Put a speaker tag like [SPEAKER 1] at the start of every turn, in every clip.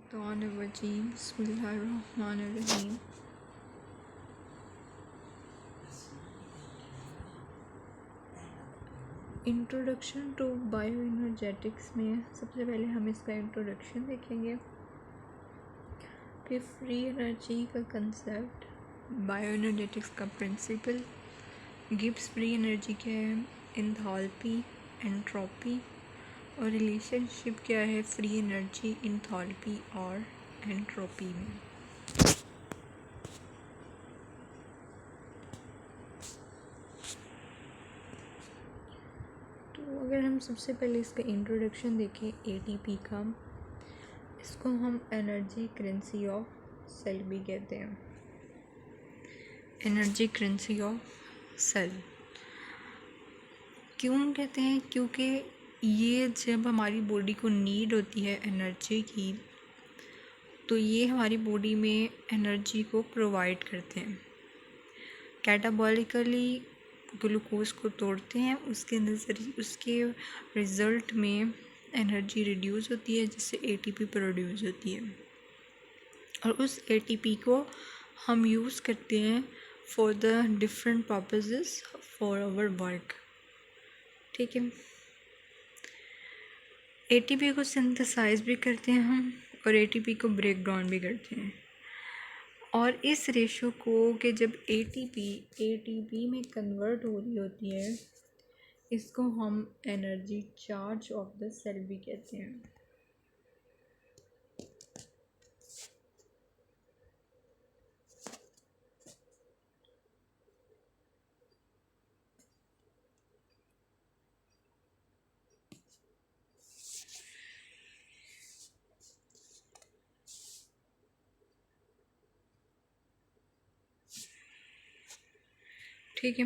[SPEAKER 1] Shaitanirrajim. Bismillahirrahmanirrahim. Introduction to bioenergetics में सबसे पहले हम इसका इंट्रोडक्शन देखेंगे, फिर फ्री एनर्जी का कंसेप्ट, बायोएनर्जेटिक्स का प्रिंसिपल, गिब्स फ्री एनर्जी क्या है, एंथैल्पी, एंट्रोपी और रिलेशनशिप क्या है फ्री एनर्जी, एंथैल्पी और एंट्रोपी में। तो अगर हम सबसे पहले इसका इंट्रोडक्शन देखें एटीपी का, इसको हम एनर्जी करेंसी ऑफ सेल भी कहते हैं। एनर्जी करेंसी ऑफ सेल क्यों कहते हैं? क्योंकि ये जब हमारी बॉडी को नीड होती है एनर्जी की, तो ये हमारी बॉडी में एनर्जी को प्रोवाइड करते हैं। कैटाबॉलिकली ग्लूकोज को तोड़ते हैं, उसके रिज़ल्ट में एनर्जी रिड्यूस होती है, जिससे एटीपी प्रोड्यूस होती है और उस एटीपी को हम यूज़ करते हैं for the different purposes for our work. ठीक है, एटीपी को सिंथेसाइज भी करते हैं हम और एटीपी को ब्रेक डाउन भी करते हैं, और इस रेशो को कि जब एटीपी में कन्वर्ट हो रही होती है, इसको हम energy charge of the cell भी कहते हैं। ठीक है,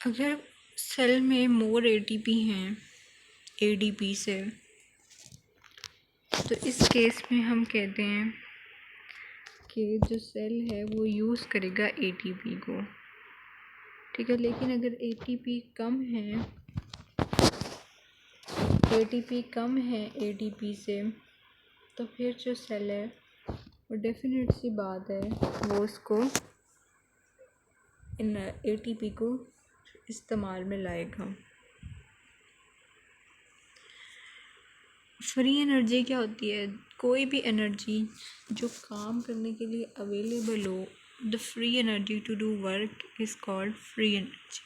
[SPEAKER 1] अगर सेल में मोर एटीपी हैं एडीपी से, तो इस केस में हम कहते हैं कि जो सेल है वो यूज़ करेगा एटीपी को। ठीक है, लेकिन अगर एटीपी कम है एडीपी से, तो फिर जो सेल है वो डेफिनेट सी बात है वो उसको इन एटीपी को इस्तेमाल में लाएगा। फ्री एनर्जी क्या होती है? कोई भी एनर्जी जो काम करने के लिए अवेलेबल हो, the free energy to do work is called free energy.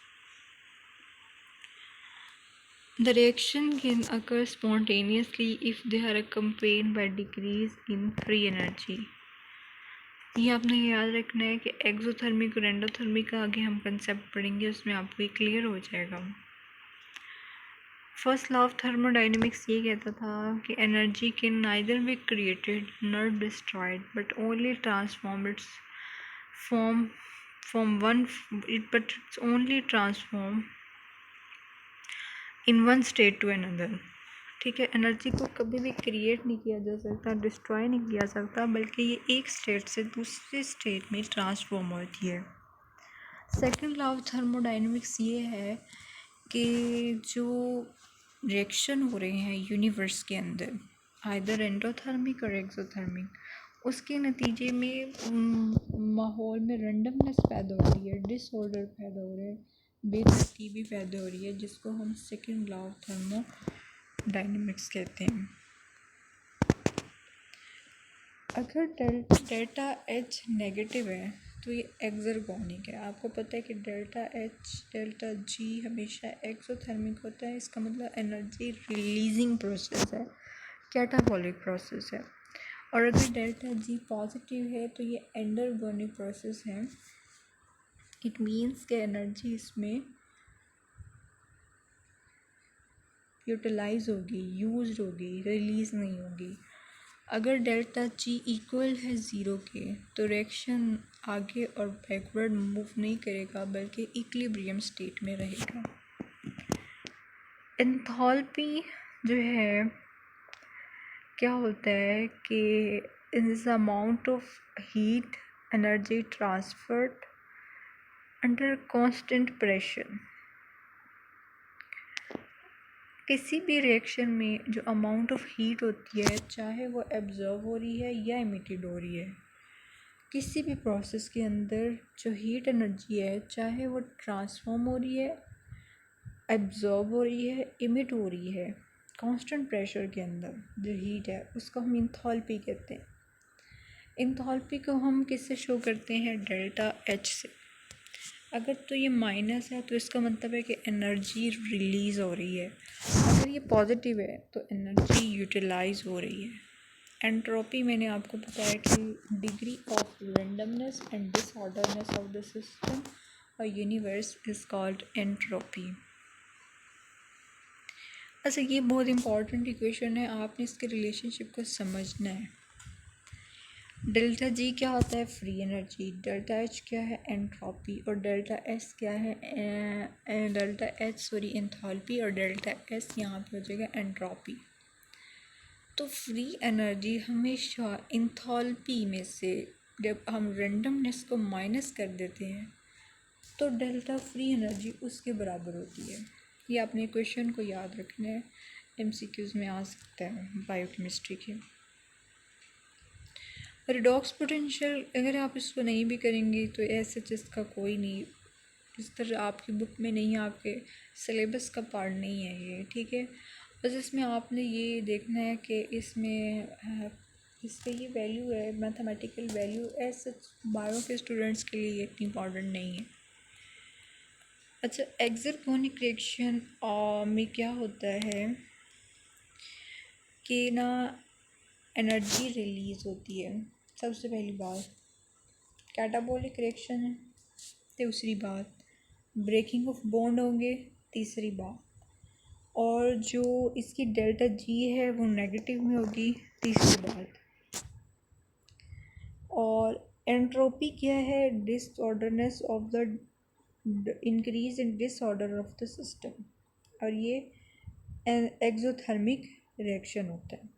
[SPEAKER 1] The reaction can occur spontaneously if they are accompanied by decrease in free energy. ये आपने याद रखना है कि एक्सोथर्मिक और एंडोथर्मिक का आगे हम कंसेप्ट पढ़ेंगे, उसमें आपको ये क्लियर हो जाएगा। फर्स्ट लॉ ऑफ थर्मोडाइनमिक्स ये कहता था कि energy can neither be created nor destroyed but only transform it's transform in one state to another. ठीक है, एनर्जी को कभी भी क्रिएट नहीं किया जा सकता, डिस्ट्रॉय नहीं किया सकता, बल्कि ये एक स्टेट से दूसरी स्टेट में ट्रांसफॉर्म होती है। सेकंड लॉ ऑफ थर्मोडाइनमिक्स ये है कि जो रिएक्शन हो रहे हैं यूनिवर्स के अंदर, आइदर एंडोथर्मिक और एक्सोथर्मिक, उसके नतीजे में माहौल में रैंडमनेस पैदा हो रही है, डिसऑर्डर पैदा हो रहा है, बेतरतीबी पैदा हो रही है, जिसको हम सेकंड लॉ ऑफ थर्मोडाइनमिक्स कहते हैं। अगर डेल्टा एच नेगेटिव है तो ये एक्सर्गोनिक है। आपको पता है कि डेल्टा एच डेल्टा जी हमेशा एक्सोथर्मिक होता है, इसका मतलब एनर्जी रिलीजिंग प्रोसेस है, कैटाबॉलिक प्रोसेस है। और अगर डेल्टा जी पॉजिटिव है तो ये एंडरगोनिक प्रोसेस है। इट मीन्स कि एनर्जी इसमें यूटिलाइज होगी, यूज्ड होगी, रिलीज़ नहीं होगी। अगर डेल्टा जी इक्वल है ज़ीरो के तो रिएक्शन आगे और बैकवर्ड मूव नहीं करेगा बल्कि इक्विलिब्रियम स्टेट में रहेगा। एंथैल्पी जो है क्या होता है कि is amount of heat energy transferred under constant pressure. किसी भी रिएक्शन में जो अमाउंट ऑफ हीट होती है चाहे वो एब्जॉर्ब हो रही है या इमिटेड हो रही है, किसी भी प्रोसेस के अंदर जो हीट एनर्जी है चाहे वो ट्रांसफॉर्म हो रही है, एब्जॉर्ब हो रही है, इमिट हो रही है, कांस्टेंट प्रेशर के अंदर जो हीट है उसको हम इंथैल्पी कहते हैं। इंथैल्पी को हम किससे शो करते हैं? डेल्टा एच से। अगर तो ये माइनस है तो इसका मतलब है कि एनर्जी रिलीज़ हो रही है, अगर ये पॉजिटिव है तो एनर्जी यूटिलाइज हो रही है। एंट्रोपी मैंने आपको बताया कि degree of randomness and disorderness of the system और यूनिवर्स इज कॉल्ड एंट्रोपी। अच्छा, ये बहुत इंपॉर्टेंट इक्वेशन है, आपने इसके रिलेशनशिप को समझना है। डेल्टा जी क्या होता है? Free energy. डेल्टा एच क्या है? एंट्रोपी। और डेल्टा एस क्या है? डेल्टा एच सॉरी एंथैल्पी, और डेल्टा एस यहाँ पे हो जाएगा एंट्रोपी। तो फ्री एनर्जी हमेशा एंथैल्पी में से जब हम रैंडमनेस को माइनस कर देते हैं तो डेल्टा फ्री एनर्जी उसके बराबर होती है। ये अपने क्वेश्चन को याद रखना है, एमसीक्यूज़ में आ सकता है बायोकेमिस्ट्री के। रिडॉक्स पोटेंशियल अगर आप इसको नहीं भी करेंगे तो ऐसे इसका कोई नहीं, इस तरह आपकी बुक में नहीं है, आपके सिलेबस का पार्ट नहीं है ये, ठीक है। बस इसमें आपने ये देखना है कि इसमें इसका ये वैल्यू है, मैथमेटिकल वैल्यू ऐसे बायो के स्टूडेंट्स के लिए इतनी इम्पॉर्टेंट नहीं है। अच्छा, एक्सरगोनिक रिएक्शन में क्या होता है कि ना एनर्जी रिलीज़ होती है। सबसे पहली बात कैटाबॉलिक रिएक्शन है, दूसरी बात ब्रेकिंग ऑफ बॉन्ड होंगे, तीसरी बात, और जो इसकी डेल्टा जी है वो नेगेटिव में होगी, तीसरी बात। और एंट्रोपी क्या है? Disorderness of the increase in disorder of the system, और ये एक्सोथर्मिक रिएक्शन होता है।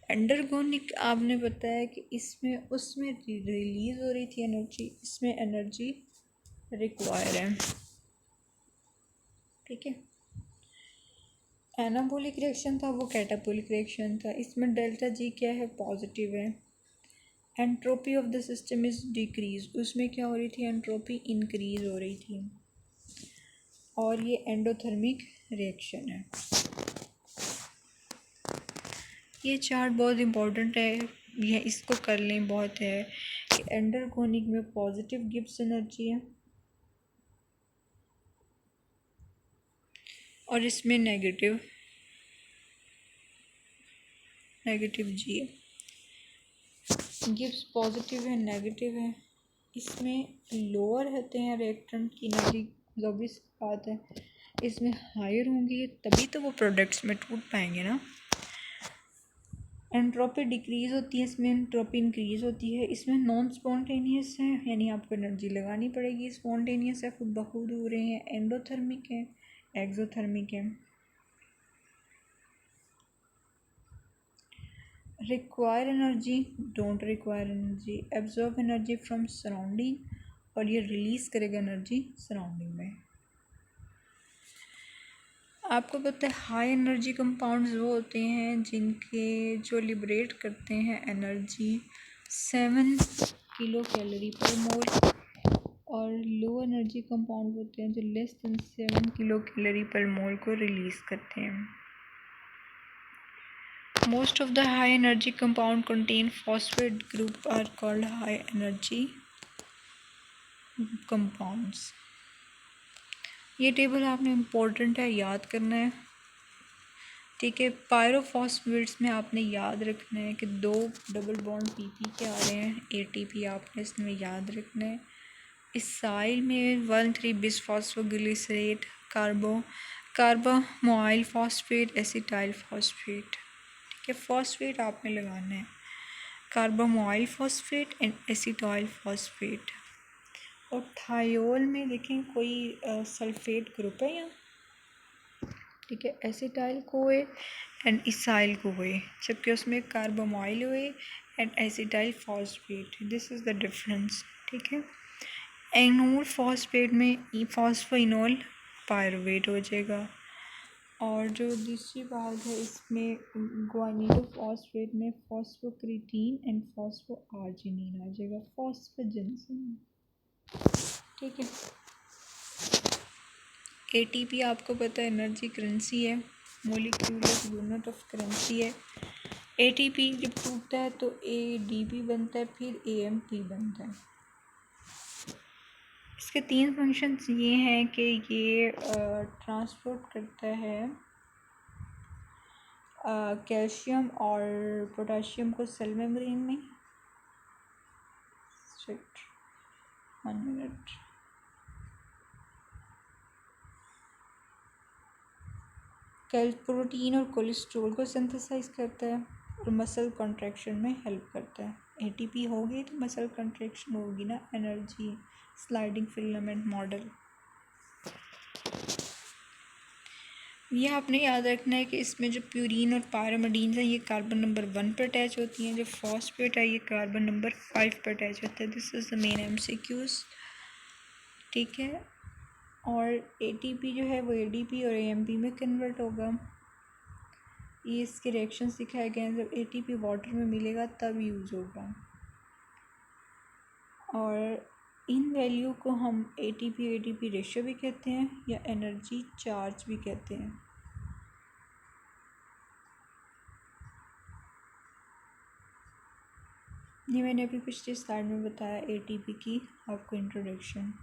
[SPEAKER 1] एंडरगोनिक आपने बताया कि इसमें उसमें रिलीज़ हो रही थी एनर्जी, इसमें एनर्जी रिक्वायर है, ठीक है। एनाबोलिक रिएक्शन था वो कैटाबोलिक रिएक्शन था, इसमें डेल्टा जी क्या है? पॉजिटिव है। Entropy of the system is decrease, उसमें क्या हो रही थी? एंट्रोपी इंक्रीज हो रही थी, और ये एंडोथर्मिक रिएक्शन है। ये चार्ट बहुत इम्पोर्टेंट है, ये इसको कर लें, बहुत है कि एंडरगोनिक में पॉजिटिव गिब्स एनर्जी है और इसमें नेगेटिव जी है। गिब्स पॉजिटिव है, नेगेटिव है, इसमें लोअर रहते हैं रिएक्टेंट की एनर्जी, ऑब्वियस बात है। इसमें हायर होंगी तभी तो वो प्रोडक्ट्स में टूट पाएंगे ना। एंट्रोपी डिक्रीज़ होती है, इसमें एंट्रोपी इंक्रीज़ होती है। इसमें नॉन स्पॉन्टेनियस है, यानी आपको एनर्जी लगानी पड़ेगी। स्पॉन्टेनियस है, खुद ब खुद हो रहे हैं। एंडोथर्मिक है, एक्सोथर्मिक है। Require energy, don't require energy. Absorb energy from surrounding, और ये रिलीज़ करेगा एनर्जी सराउंडिंग में। आपको पता है हाई एनर्जी कंपाउंड्स वो होते हैं जिनके जो लिबरेट करते हैं एनर्जी 7 किलो कैलोरी पर मोल, और लो एनर्जी कंपाउंड होते हैं जो लेस देन 7 किलो कैलोरी पर मोल को रिलीज़ करते हैं। Most of the high energy compound contain phosphate group are called high energy compounds. ये टेबल आपने इम्पोर्टेंट है, याद करना है, ठीक है। पायरोफॉस्फेट्स में आपने याद रखना है कि 2 डबल बॉन्ड पीपी के आ रहे हैं, एटीपी आपने इसमें याद रखना है। इस साइल में 1,3 bisphosphoglycerate कार्बो carbamoyl phosphate, acetyl phosphate. ठीक है, फॉस्फेट आपने लगाना है, carbamoyl phosphate and acetyl phosphate. और थायोल में देखें कोई सल्फेट ग्रुप है यहाँ। ठीक है, एसिटाइल कोए एंड इसाइल कोए, जबकि उसमें कार्बामोइल हुए and acetyl phosphate, this is the difference. ठीक है, एनोल फॉस्फेट में फॉस्फोइनोल पायरुवेट हो जाएगा। और जो दूसरी बात है, इसमें ग्वानिडो फॉस्फेट में फॉस्फोक्रिटीन एंड फॉस्फोआर्जिनिन आ जाएगा, फॉस्फोजिनसिन। ठीक है, एटीपी आपको पता है एनर्जी करेंसी है, मोलिक्यूलर यूनिट ऑफ करेंसी है। एटीपी जब टूटता है तो एडीपी बनता है, फिर एएमपी बनता है। इसके 3 फंक्शंस ये हैं कि ये ट्रांसपोर्ट करता है कैल्शियम और पोटाशियम को सेल मेम्ब्रेन में। 1 मिनट। प्रोटीन और कोलेस्ट्रॉल को सिंथेसाइज करता है और मसल कॉन्ट्रैक्शन में हेल्प करता है। एटीपी होगी तो मसल कॉन्ट्रैक्शन होगी ना, एनर्जी स्लाइडिंग फिलामेंट मॉडल। ये आपने याद रखना है कि इसमें जो प्यूरिन और पायरामिडीन है ये कार्बन नंबर 1 पर अटैच होती हैं, जो फॉस्फेट है ये कार्बन नंबर 5 पर अटैच होता है। This is the main MCQs. ठीक है, और एटीपी जो है वो एडीपी और एएमपी में कन्वर्ट होगा। ये इसके रिएक्शंस दिखाए गए हैं, जब एटीपी वाटर में मिलेगा तब यूज़ होगा। और इन वैल्यू को हम एटीपी रेशियो भी कहते हैं या एनर्जी चार्ज भी कहते हैं। ये मैंने अभी पिछले स्लाइड में बताया एटीपी की आपको इंट्रोडक्शन।